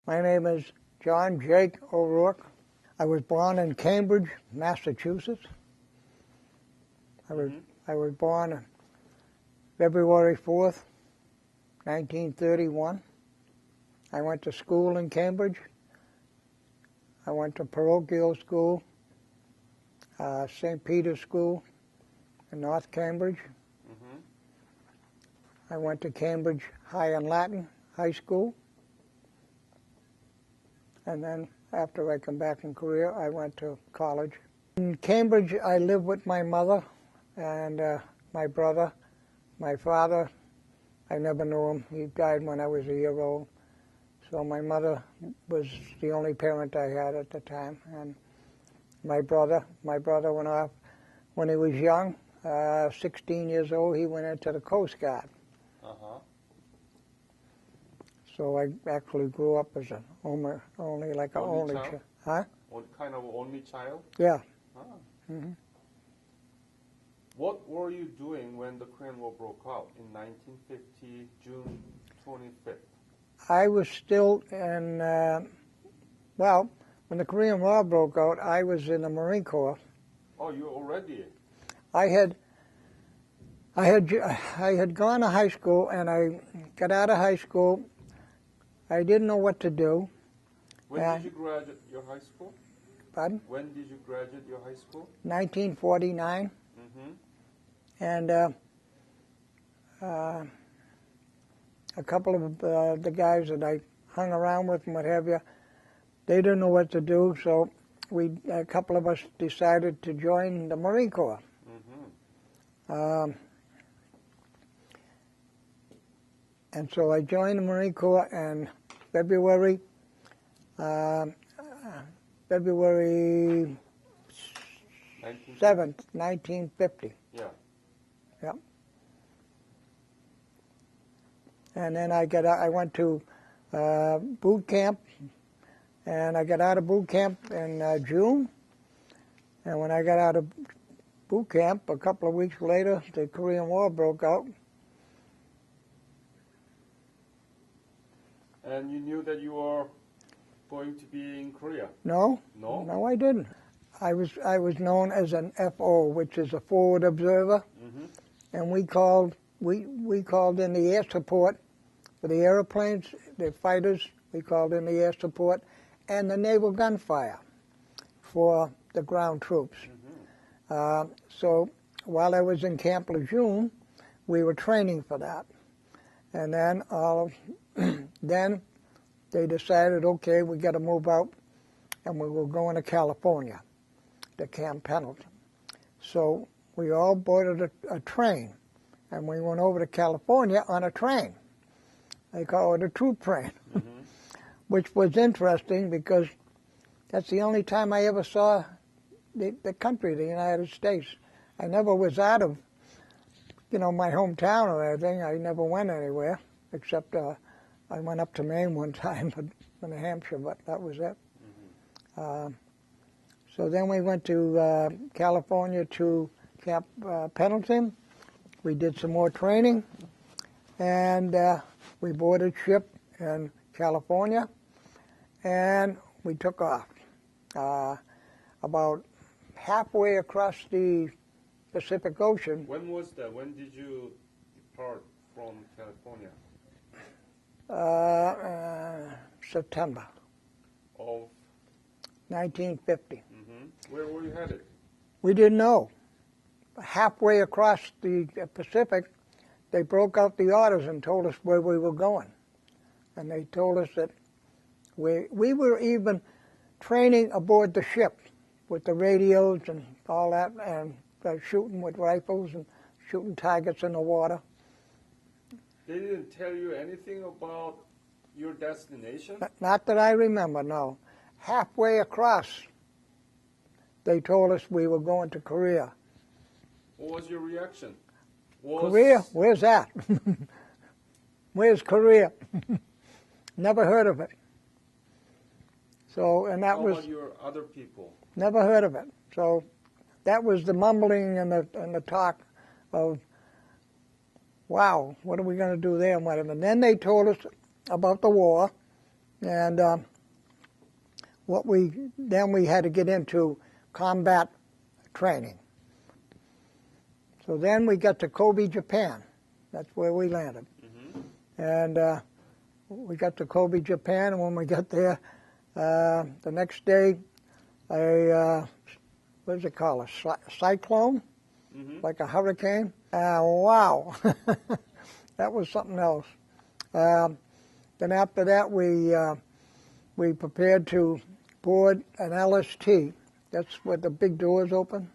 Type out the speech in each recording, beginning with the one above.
My name is John Jake O'Rourke. I was born in Cambridge, Massachusetts. I was born on February 4th, 1931. I went to school in Cambridge. I went to parochial school, St. Peter's School in North Cambridge. I went to Cambridge High and Latin High School. And then after I come back in Korea, I went to college. In Cambridge, I lived with my mother and my brother. My father, I never knew him. He died when I was a year old. So my mother was the only parent I had at the time. And my brother went off when he was young, 16 years old. He went into the Coast Guard. So I actually grew up as only child. Huh? Kind of only child? Yeah. What were you doing when the Korean War broke out in 1950, June 25th? I was still in, when the Korean War broke out, I was in the Marine Corps. Oh, you already? I had gone to high school, and I got out of high school. I didn't know what to do. When did you graduate your high school? Pardon? When did you graduate your high school? 1949. And a couple of the guys that I hung around with and what have you, they didn't know what to do, so a couple of us decided to join the Marine Corps. And so I joined the Marine Corps in February 7th, 1950. Yeah. Yep. And then I went to boot camp, and I got out of boot camp in June. And when I got out of boot camp, a couple of weeks later, the Korean War broke out. And you knew that you were going to be in Korea? No. No? No, I didn't. I was known as an FO, which is a forward observer, and we called in the air support for the airplanes, the fighters. We called in the air support, and the naval gunfire for the ground troops. So while I was in Camp Lejeune, we were training for that, and then then they decided, okay, we got to move out, and we were going to California, to Camp Pendleton. So we all boarded a train, and we went over to California on a train. They call it a troop train, which was interesting because that's the only time I ever saw the country, the United States. I never was out of, my hometown or anything. I never went anywhere, except I went up to Maine one time, in New Hampshire, but that was it. So then we went to California to Camp Pendleton. We did some more training, and we boarded ship in California, and we took off. About halfway across the Pacific Ocean. When was that? When did you depart from California? September of 1950. Where were you headed? We didn't know. Halfway across the Pacific, they broke out the orders and told us where we were going. And they told us that we were even training aboard the ship with the radios and all that, and shooting with rifles and shooting targets in the water. They didn't tell you anything about your destination? Not that I remember, no. Halfway across, they told us we were going to Korea. What was your reaction? Korea? Where's that? Where's Korea? Never heard of it. So, and that was... How about your other people? Never heard of it. So that was the mumbling and the talk of, wow, what are we going to do there and whatever. And then they told us about the war, And then we had to get into combat training. So then we got to Kobe, Japan. That's where we landed. And we got to Kobe, Japan, and when we got there, the next day, what does it called, a cyclone? Like a hurricane? Wow, that was something else. Then after that, we prepared to board an LST. That's where the big doors open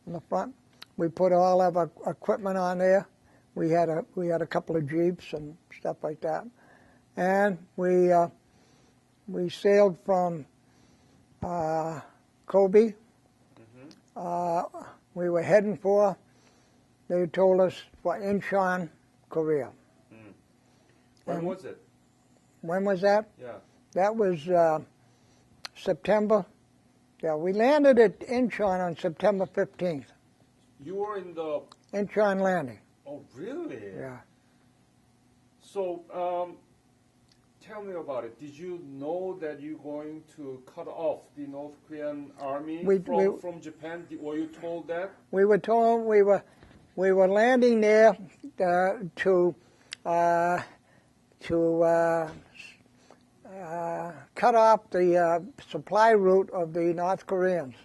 in the front. We put all of our equipment on there. We had a couple of Jeeps and stuff like that, and we sailed from Kobe. We were heading for, they told us, for Incheon, Korea. When was it? When was that? Yeah. That was September. Yeah, we landed at Incheon on September 15th. You were in the... Incheon landing. Oh, really? Yeah. So, tell me about it. Did you know that you're going to cut off the North Korean army from Japan? Were you told that? We were told we were landing there to cut off the supply route of the North Koreans,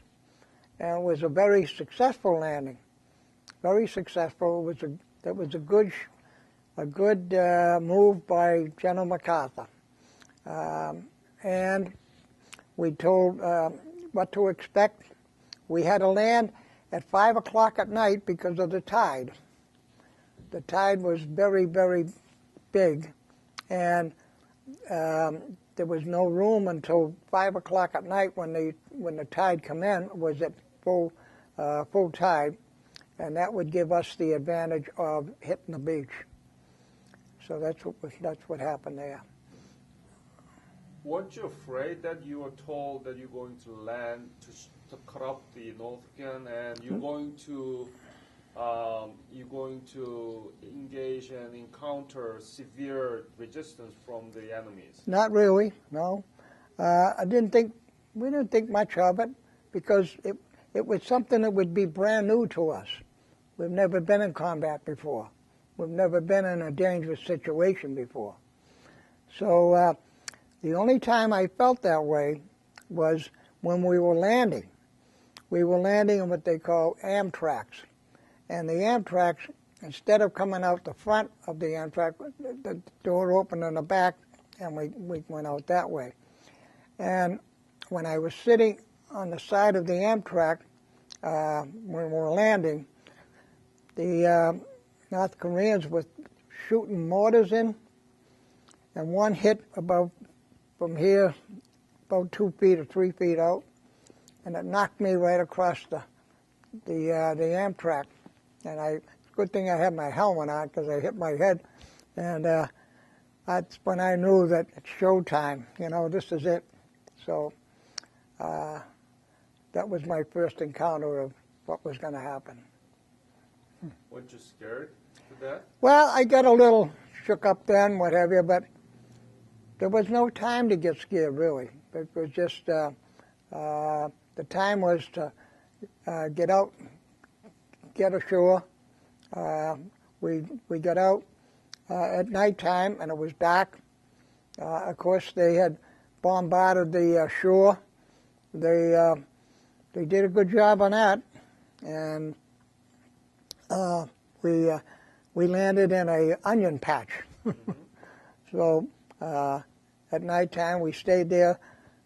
and it was a very successful landing. Very successful. That was a good move by General MacArthur. And we told what to expect. We had to land at 5 o'clock at night because of the tide. The tide was very, very big, and there was no room until 5 o'clock at night when the tide come in, was at full tide, and that would give us the advantage of hitting the beach. So that's what happened there. Weren't you afraid that you were told that you're going to land to cut off the North Korean, and you're going to engage and encounter severe resistance from the enemies? Not really, no. We didn't think much of it because it was something that would be brand new to us. We've never been in combat before. We've never been in a dangerous situation before. So the only time I felt that way was when we were landing. We were landing in what they call Amtraks. And the Amtraks, instead of coming out the front of the Amtrak, the door opened in the back, and we went out that way. And when I was sitting on the side of the Amtrak, when we were landing, the North Koreans were shooting mortars in, and one hit from here, about 2 feet or 3 feet out, and it knocked me right across the Amtrak. And good thing I had my helmet on because I hit my head, and that's when I knew that it's showtime. This is it. So that was my first encounter of what was going to happen. Weren't you scared to that? Well, I got a little shook up then, what have you, but there was no time to get scared, really. It was just the time was to get out, get ashore. We got out at nighttime, and it was dark. Of course, they had bombarded the shore. They did a good job on that, and we landed in a onion patch. So at nighttime we stayed there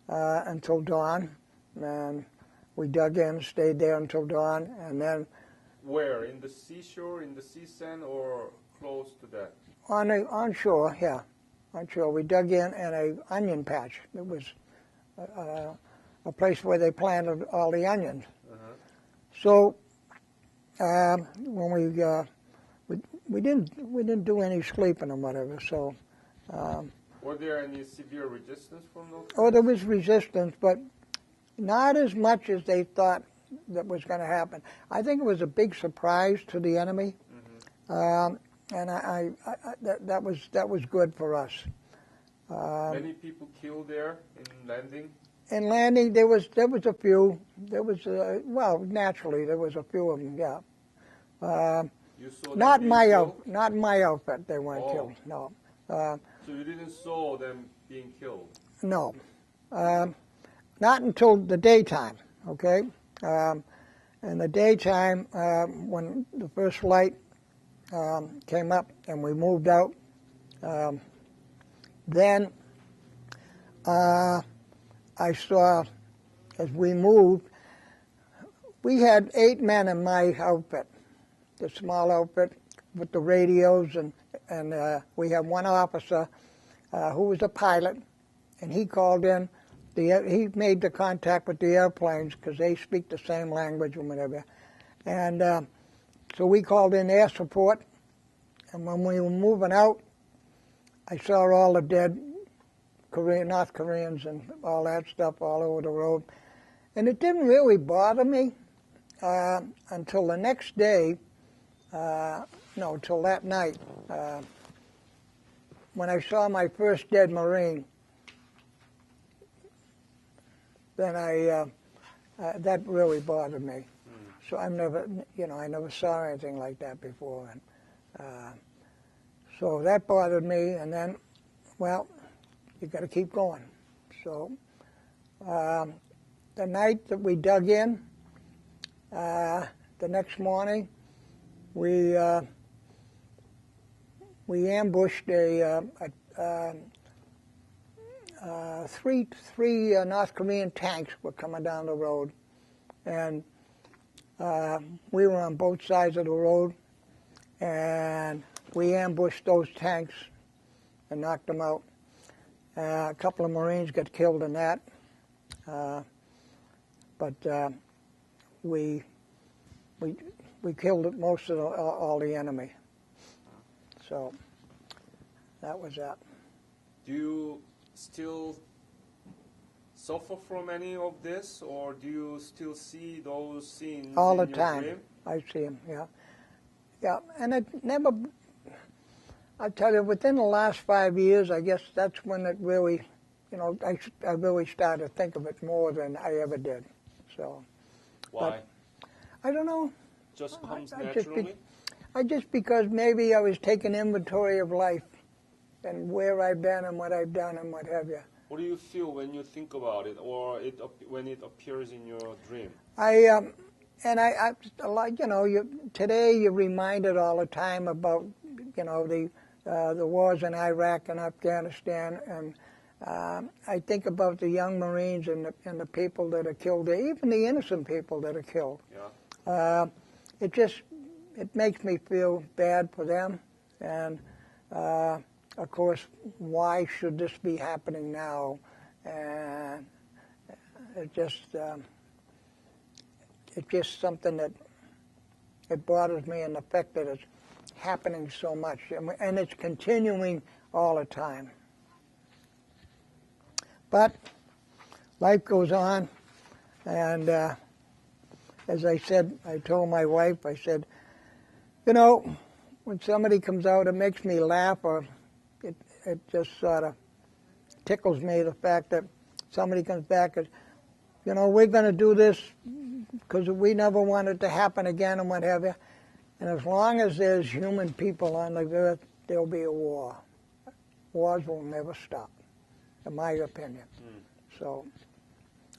until dawn, and we dug in, stayed there until dawn, and then. Where? In the seashore, in the sea sand, or close to that? On shore, yeah, on shore. We dug in a onion patch. It was a place where they planted all the onions. So when we didn't do any sleeping or whatever. So. Were there any severe resistance from those? Oh, there was resistance, but not as much as they thought that was going to happen. I think it was a big surprise to the enemy, and that was good for us. Many people killed there in landing? In landing, there was a few. There was, well, naturally, there was a few of them, yeah. You saw Not them my being out, killed? not my outfit. They weren't Oh. killed. No, So you didn't saw them being killed? no, not until the daytime. Okay, in the daytime when the first light came up and we moved out, then I saw as we moved. We had 8 men in my outfit, the small outfit with the radios, and we had one officer who was a pilot, and he called in. He made the contact with the airplanes because they speak the same language and whatever. And so we called in air support, and when we were moving out, I saw all the dead North Koreans and all that stuff all over the road. And it didn't really bother me until the next day, no, till that night, when I saw my first dead Marine. Then that really bothered me. So I never saw anything like that before. And so that bothered me, and then, well, you got to keep going. So the night that we dug in, the next morning, we ambushed three North Korean tanks were coming down the road, and we were on both sides of the road, and we ambushed those tanks and knocked them out. A couple of Marines got killed in that, but we killed most of all the enemy. So that was that. Do you still suffer from any of this, or do you still see those scenes all in the your time? dream? I see them, yeah, and it never. I tell you, within the last 5 years, I guess that's when it really, I really started to think of it more than I ever did. So. Why? But, I don't know. Just comes naturally? Just because maybe I was taking inventory of life and where I've been and what I've done and what have you. What do you feel when you think about it, or when it appears in your dream? Today you're reminded all the time about, the wars in Iraq and Afghanistan, and I think about the young Marines and the people that are killed there, even the innocent people that are killed. Yeah. It makes me feel bad for them, and of course, why should this be happening now? And it's just something that it bothers me, and the fact that it's happening so much, and it's continuing all the time. But life goes on, and as I said, I told my wife, I said, when somebody comes out, it makes me laugh, or it just sort of tickles me, the fact that somebody comes back and, we're going to do this because we never want it to happen again and what have you. And as long as there's human people on the earth, there'll be a war. Wars will never stop, in my opinion. So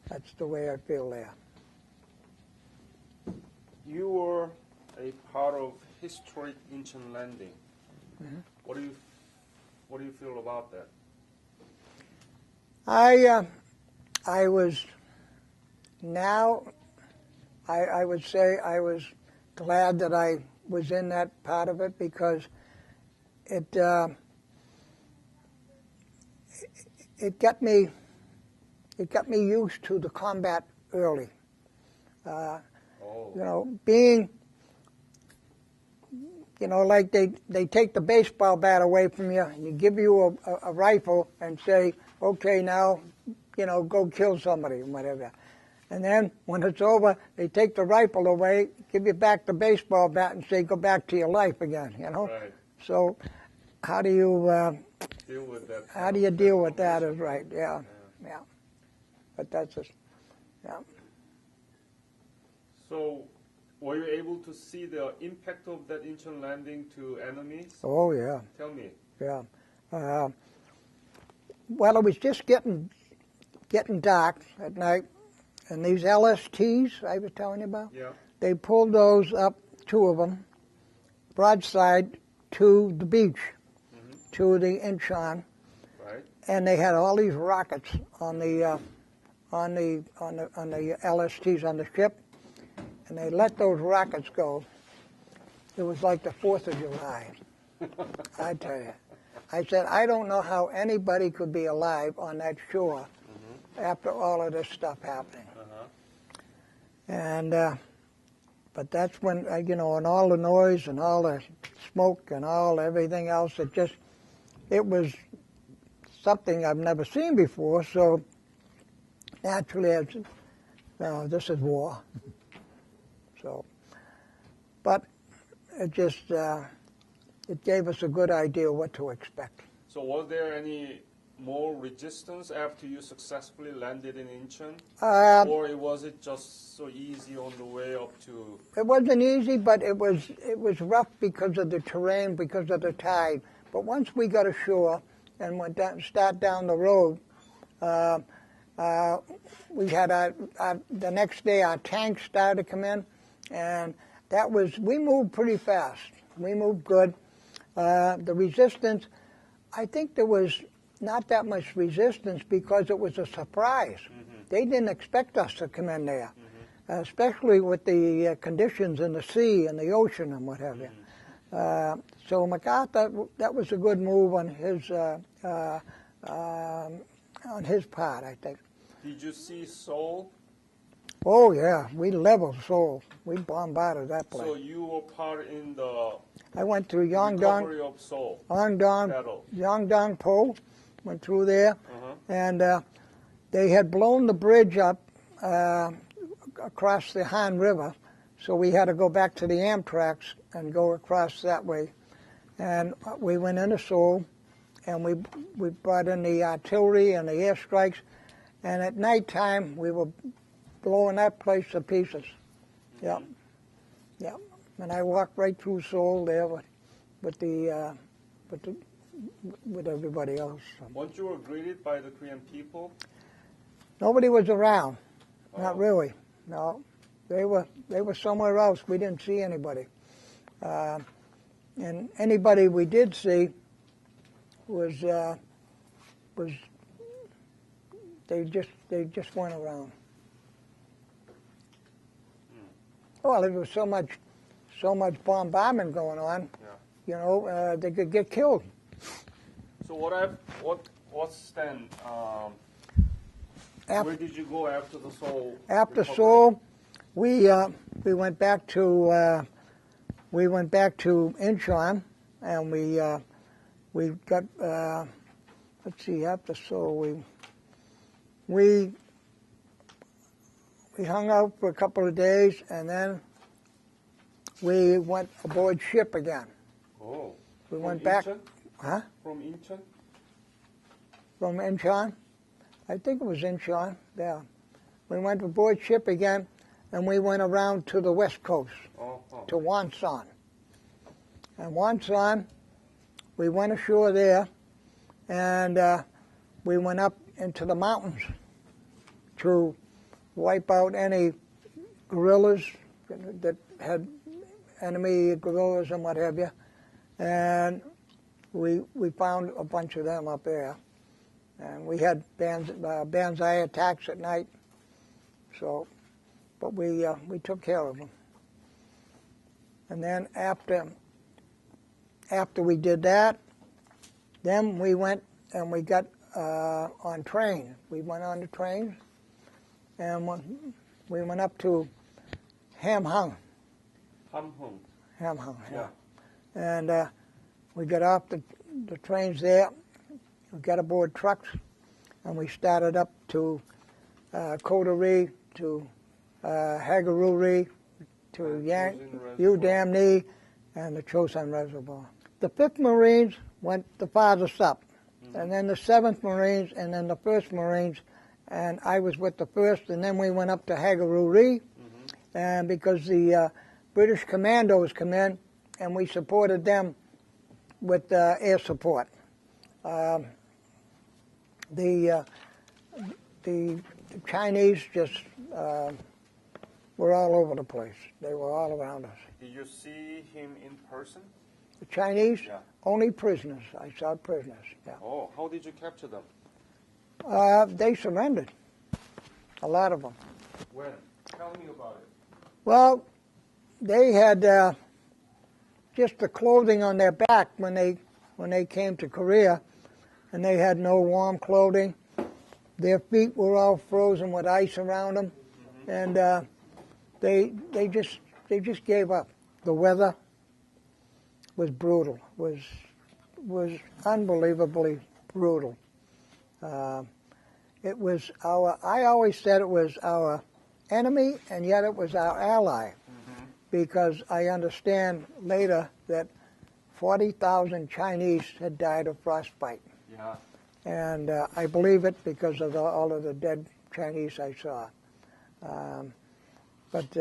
that's the way I feel there. You were a part of historic Incheon landing. Mm-hmm. What do you feel about that? I was now. I would say I was glad that I was in that part of it, because it got me used to the combat early. Being, like they take the baseball bat away from you and you give you a rifle and say, okay, now, go kill somebody and whatever. And then when it's over, they take the rifle away, give you back the baseball bat and say, go back to your life again, Right. So how do you deal with that? how do you deal with that is right, yeah. But that's just, yeah. So, were you able to see the impact of that Incheon landing to enemies? Oh, yeah, Tell me. yeah. Well, it was just getting dark at night, and these LSTs I was telling you about, Yeah. they pulled those up, two of them, broadside to the beach, to the Incheon, Right. and they had all these rockets on the LSTs on the ship, and they let those rockets go. It was like the 4th of July. I tell you. I said, I don't know how anybody could be alive on that shore after all of this stuff happening. And, but that's when, and all the noise and all the smoke and everything else, it was something I've never seen before, so naturally, this is war. So, but it just, it gave us a good idea what to expect. So, was there any more resistance after you successfully landed in Incheon? Or was it just so easy on the way up to? It wasn't easy, but it was rough because of the terrain, because of the tide. But once we got ashore and went down, start down the road, we had the next day our tanks started to come in, and we moved pretty fast. We moved good. The resistance, I think there was not that much resistance because it was a surprise. They didn't expect us to come in there, especially with the conditions in the sea and the ocean and what have you. So MacArthur, that was a good move on his part, I think. Did you see Seoul? Oh yeah, we leveled Seoul. We bombarded that place. So you were part in the I went through recovery of Seoul battle. Yongdong-po, went through there, and they had blown the bridge up across the Han River, so we had to go back to the Amtraks and go across that way. And we went into Seoul, and we brought in the artillery and the airstrikes, and at nighttime we were blowing that place to pieces. Yep. And I walked right through Seoul there with everybody else. Weren't you were greeted by the Korean people? Nobody was around. Not really. No, they were somewhere else. We didn't see anybody. And anybody we did see was they just weren't around. Well, there was so much bombardment going on, they could get killed. So what's then? Where did you go after the Seoul? After recovery? Seoul, we went back to Incheon, and we got let's see. After Seoul, we hung out for a couple of days, and then we went aboard ship again. Oh. We From went back. Incheon? Huh? From Incheon? From Incheon? I think it was Incheon, yeah. We went aboard ship again, and we went around to the west coast, to Wonsan. And Wonsan, we went ashore there, and we went up into the mountains to wipe out any guerrillas that had enemy guerrillas and what have you. And we found a bunch of them up there. And we had Banzai attacks at night. So, but we took care of them. And then after we did that, then we went and we got on train. We went on the train, and we went up to Hamhung. Hamhung, yeah. And we got off the trains there. We got aboard trucks, and we started up to Kodari, to Hagaruri, to Udam Ni, and the Chosun Reservoir. The 5th Marines went the farthest up. And then the 7th Marines, and then the 1st Marines, and I was with the 1st, and then we went up to Hagaruri, and because the British commandos come in, and we supported them with air support. The Chinese just were all over the place. They were all around us. Did you see him in person? The Chinese, Yeah. only prisoners. I saw prisoners. Yeah. Oh, how did you capture them? They surrendered. A lot of them. When? Tell me about it. Well, they had just the clothing on their back when they came to Korea, and they had no warm clothing. Their feet were all frozen with ice around them, and they just gave up. The weather was brutal. Was unbelievably brutal. It was I always said it was our enemy, and yet it was our ally, because I understand later that 40,000 Chinese had died of frostbite. Yeah. And I believe it because of all of the dead Chinese I saw. But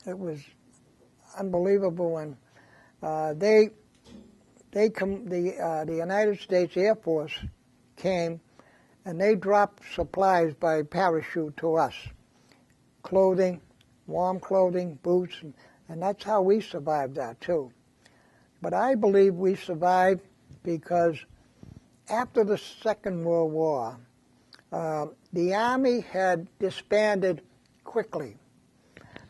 it was unbelievable when the United States Air Force came, and they dropped supplies by parachute to us. Clothing, warm clothing, boots, and that's how we survived that too. But I believe we survived because after the Second World War, the Army had disbanded quickly.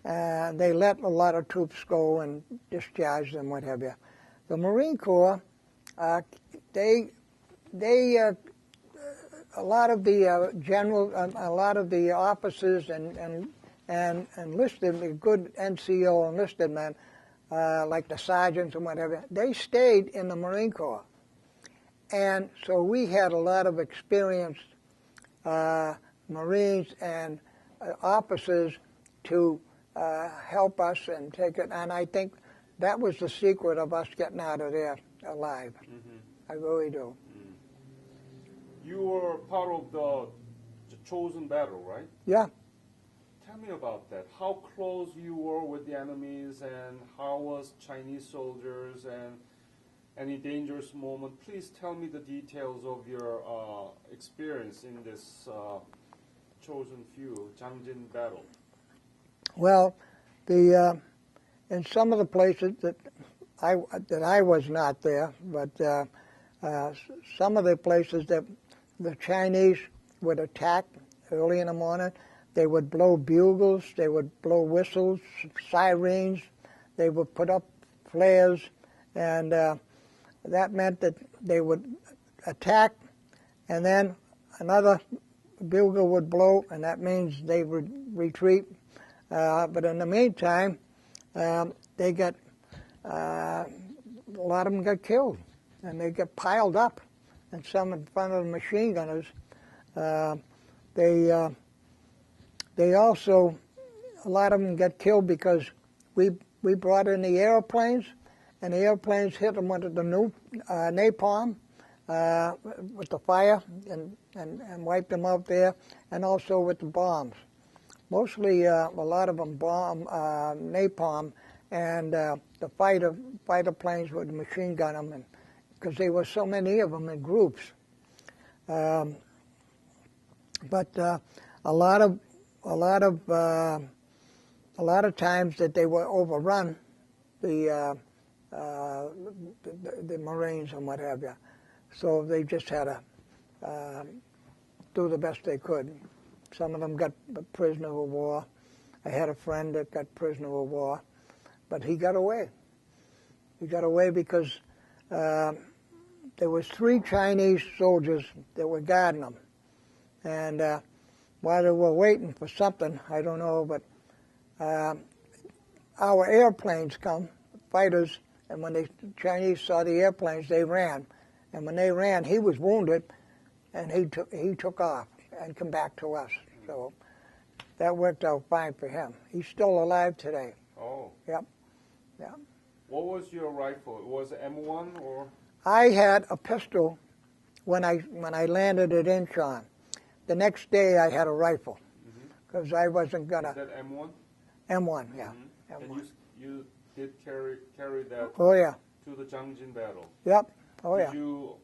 They let a lot of troops go and discharged them, what have you. The Marine Corps, a lot of the general, a lot of the officers and enlisted, good NCO enlisted men, like the sergeants and whatever, they stayed in the Marine Corps. And so we had a lot of experienced Marines and officers to help us and take it. And I think that was the secret of us getting out of there alive. I really do. You were part of the chosen battle, right? Yeah. Tell me about that. How close you were with the enemies, and how was Chinese soldiers, and any dangerous moment? Please tell me the details of your experience in this chosen few, Jangjin battle. Well, in some of the places that I was not there, but some of the places that the Chinese would attack early in the morning, they would blow bugles, they would blow whistles, sirens, they would put up flares, and that meant that they would attack, and then another bugle would blow, and that means they would retreat. But in the meantime, they got a lot of them got killed, and they got piled up, and some in front of the machine gunners. They also, a lot of them got killed because we brought in the airplanes, and the airplanes hit them with the new napalm with the fire and wiped them out there, and also with the bombs. Mostly a lot of them napalm, and the fighter planes would machine gun them, because there were so many of them in groups. But a lot of times that they were overrun, the Marines and what have you. So they just had to do the best they could. Some of them got prisoner of war. I had a friend that got prisoner of war, but he got away. He got away because there was 3 Chinese soldiers that were guarding him. And while they were waiting for something, I don't know, but our airplanes come, fighters, and when the Chinese saw the airplanes, they ran. And when they ran, he was wounded, and he took off and come back to us. So that worked out fine for him. He's still alive today. Oh. Yep. Yeah. What was your rifle? It was M1 or? I had a pistol when I landed at Incheon. The next day I had a rifle because I wasn't Is gonna. that M1? M1, yeah. And M1. you did carry that Oh yeah. to the Jangjin battle. Yep. Oh Did yeah. you,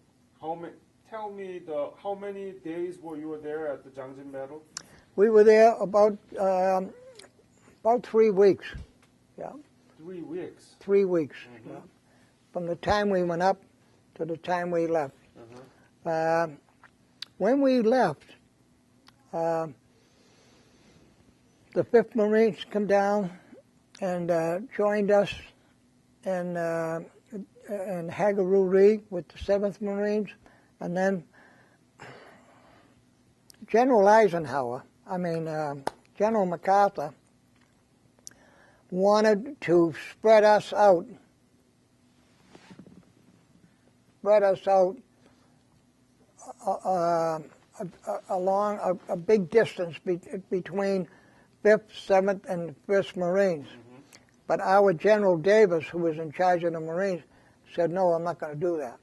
tell me how many days were there at the Jangjin battle? We were there about 3 weeks. Yeah. 3 weeks. 3 weeks. Yeah. From the time we went up to the time we left. When we left, the 5th Marines come down and joined us in Hagaruri with the 7th Marines, and then General MacArthur wanted to spread us out along a big distance between 5th, 7th, and 1st Marines. But our General Davis, who was in charge of the Marines, said, no, I'm not going to do that.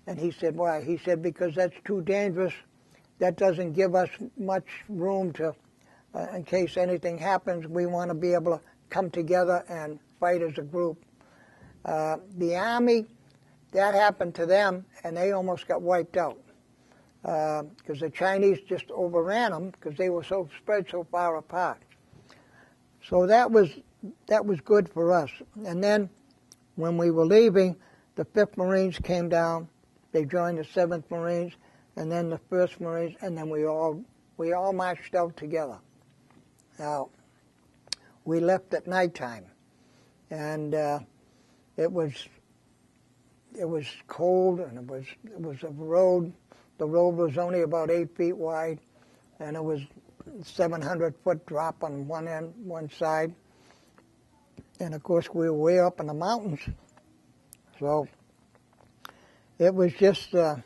And he said, why? He said, because that's too dangerous. That doesn't give us much room to, in case anything happens, we want to be able to come together and fight as a group. The Army, that happened to them, and they almost got wiped out. Because the Chinese just overran them because they were so spread so far apart. So that was good for us. And then when we were leaving, the 5th Marines came down. They joined the 7th Marines, and then the 1st Marines, and then we all marched out together. Now, we left at nighttime, and it was cold, and it was a road. The road was only about 8 feet wide, and it was 700-foot drop on one side. And of course, we were way up in the mountains, so it was just a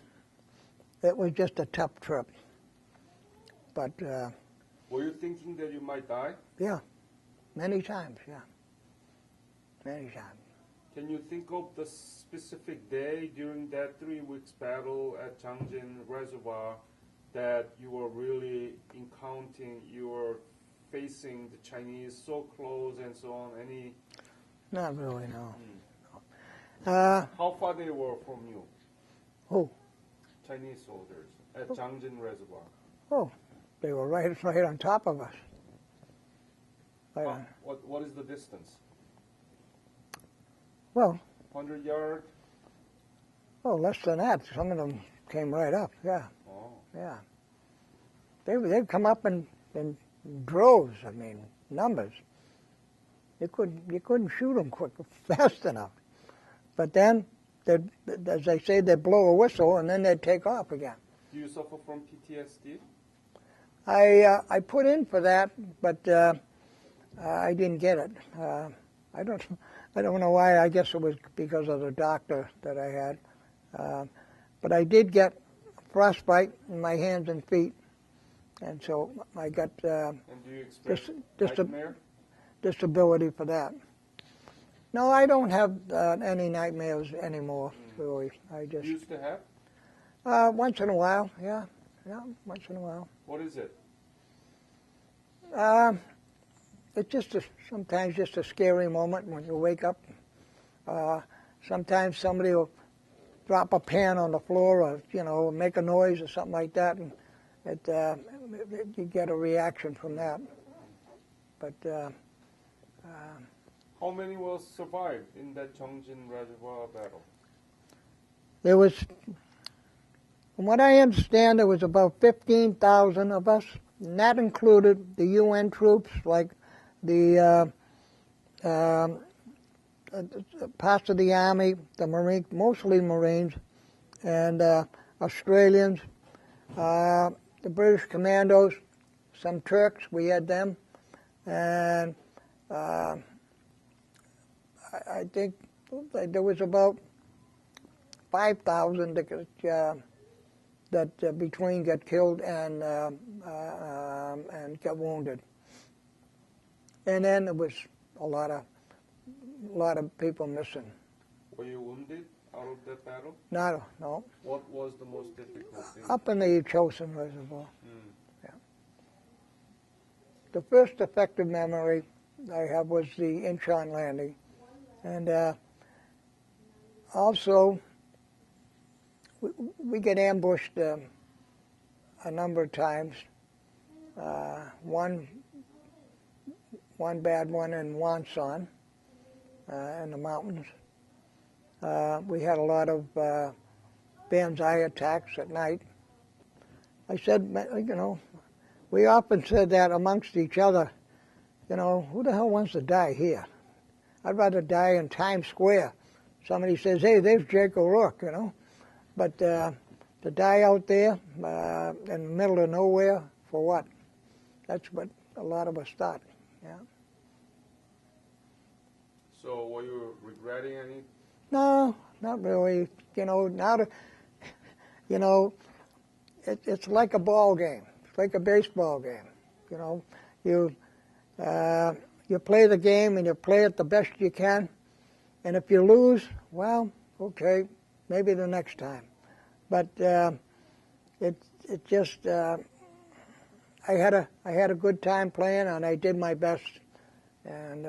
tough trip. But were you thinking that you might die? yeah, many times. Yeah, many times. Can you think of the specific day during that 3 weeks battle at Jangjin Reservoir that you were really encountering, you were facing the Chinese so close and so on? Any? Not really, no. How far they were from you? Who? Chinese soldiers at Jangjin Reservoir. Oh, they were right on top of us. Right on. What is the distance? Well, 100 yards? oh, less than that. Some of them came right up. Yeah, Oh. yeah. They'd come up in droves. I mean, numbers. You couldn't shoot them fast enough. But then, as they say, they'd blow a whistle and then they'd take off again. Do you suffer from PTSD? I put in for that, but I didn't get it. I don't know why. I guess it was because of the doctor that I had. But I did get frostbite in my hands and feet, and so I got And do you experience nightmare? disability for that. No, I don't have any nightmares anymore. Really, I just You used to have? once in a while. Yeah, once in a while. What is it? It's just sometimes just a scary moment when you wake up. Sometimes somebody will drop a pan on the floor, or make a noise or something like that, and you get a reaction from that. But How many will survive in that Jangjin Reservoir battle? there was, from what I understand, there was about 15,000 of us, and that included the UN troops, like the parts of the Army, the Marine, mostly Marines, and Australians, the British Commandos, some Turks, we had them, and I think there was about 5,000 that between got killed and got wounded. And then there was a lot of lot of people missing. Were you wounded out of that battle? No. What was the most difficult thing? Up in the Chosin Reservoir. Mm. Yeah. The first effective memory I have was the Incheon landing. And also, we get ambushed a number of times. One bad one in Wonsan in the mountains. We had a lot of banzai attacks at night. I said, you know, we often said that amongst each other, you know, who the hell wants to die here? I'd rather die in Times Square. Somebody says, hey, there's Jake O'Rourke, you know. But to die out there in the middle of nowhere, for what? That's what a lot of us thought, yeah. So were you regretting any? No, not really. You know, now that, you know, it's like a ball game. It's like a baseball game. You know, you play the game and you play it the best you can. And if you lose, well, okay, maybe the next time. But it just I had a good time playing and I did my best, and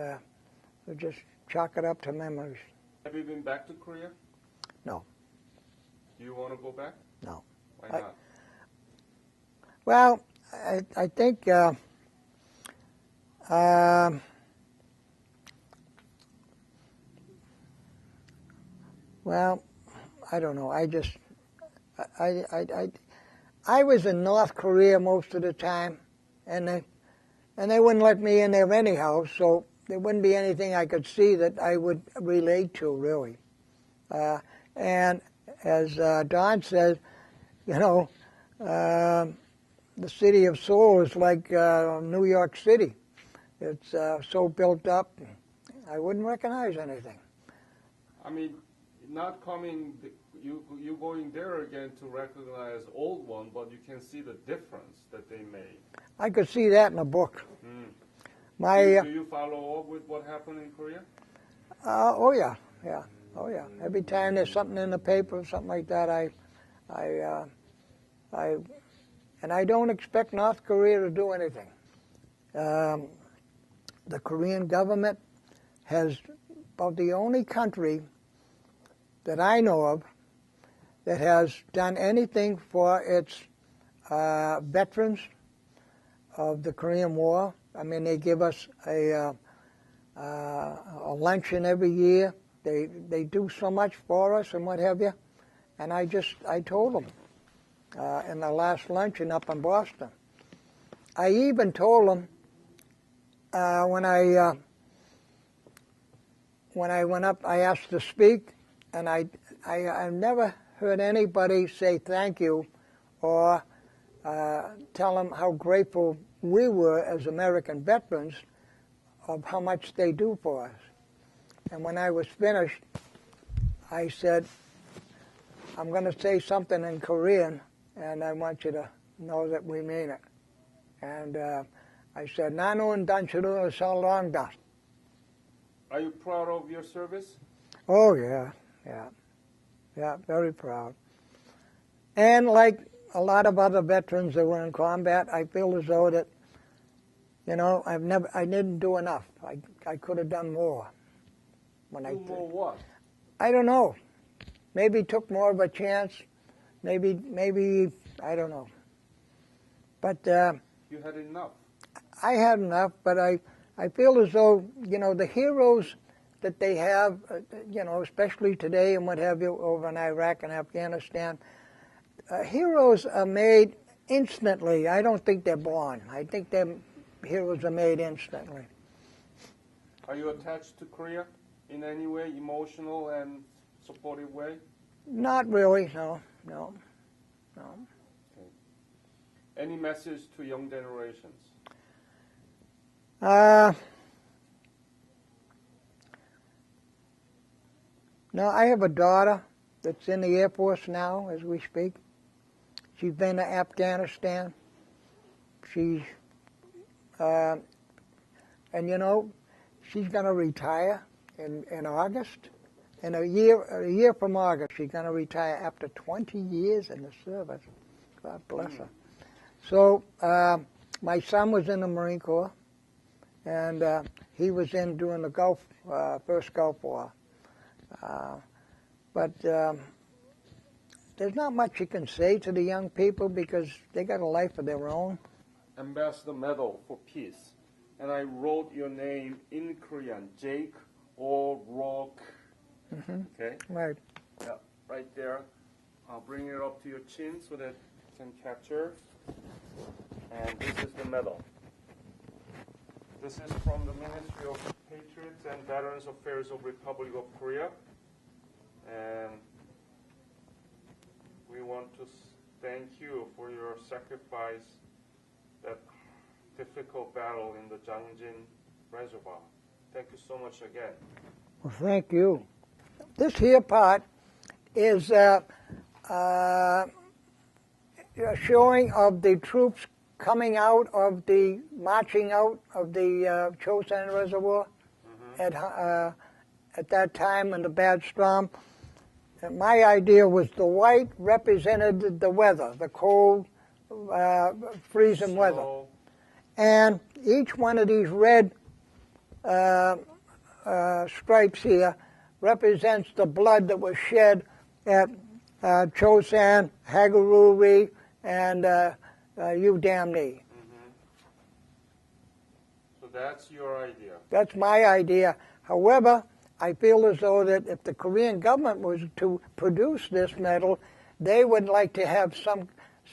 we just chalk it up to memories. Have you been back to Korea? No. Do you want to go back? No. Why not? Well, I think well, I don't know. I was in North Korea most of the time, and they wouldn't let me in there anyhow, so there wouldn't be anything I could see that I would relate to, really. And as Don says, you know, the city of Seoul is like New York City. It's so built up, I wouldn't recognize anything. I mean, not coming, you going there again to recognize old one, but you can see the difference that they made. I could see that in a book. Mm. My Do you follow up with what happened in Korea? oh yeah. Oh yeah. Every time there's something in the paper or something like that, and I don't expect North Korea to do anything. The Korean government has about the only country that I know of that has done anything for its veterans of the Korean War. I mean, they give us a luncheon every year. They do so much for us and what have you. And I told them in the last luncheon up in Boston. I even told them when I went up, I asked to speak, and I never heard anybody say thank you or tell them how grateful we were as American veterans of how much they do for us. And when I was finished, I said, I'm going to say something in Korean, and I want you to know that we mean it. And I said, 나는 당신을 사랑한다. Are you proud of your service? Oh, yeah, very proud. And like a lot of other veterans that were in combat, I feel as though that, you know, I didn't do enough. I could have done more. Do more what? I don't know. Maybe took more of a chance. Maybe I don't know. But You had enough. I had enough. But I feel as though, you know, the heroes that they have, you know, especially today and what have you over in Iraq and Afghanistan, heroes are made instantly. I don't think they're born. I think heroes are made instantly. Are you attached to Korea in any way, emotional and supportive way? Not really, no. Okay. Any message to young generations? No, I have a daughter that's in the Air Force now as we speak. She's been to Afghanistan. She's, and you know, she's going to retire in August. In a year from August, she's going to retire after 20 years in the service. God bless her. So my son was in the Marine Corps, and he was in during the first Gulf War. But there's not much you can say to the young people because they got a life of their own. Ambassador Medal for Peace. And I wrote your name in Korean, Jake O'Rourke. Okay? Right. Yeah, right there. I'll bring it up to your chin so that you can capture. And this is the medal. This is from the Ministry of Patriots and Veterans Affairs of Republic of Korea. And we want to thank you for your sacrifice, that difficult battle in the Jangjin Reservoir. Thank you so much again. Well, thank you. This here part is a showing of the troops coming out of the, marching out of the Chosin Reservoir at that time in the bad storm. And my idea was the white represented the weather, the cold, freezing weather. And each one of these red stripes here represents the blood that was shed at Chosin, Hagaruri, and Udamni. So that's your idea. That's my idea. However, I feel as though that if the Korean government was to produce this medal, they would like to have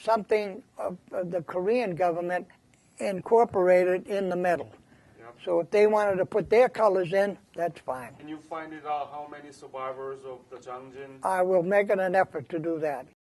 something of the Korean government incorporated in the medal. Yep. So if they wanted to put their colors in, that's fine. Can you find it out how many survivors of the Jangjin? I will make it an effort to do that.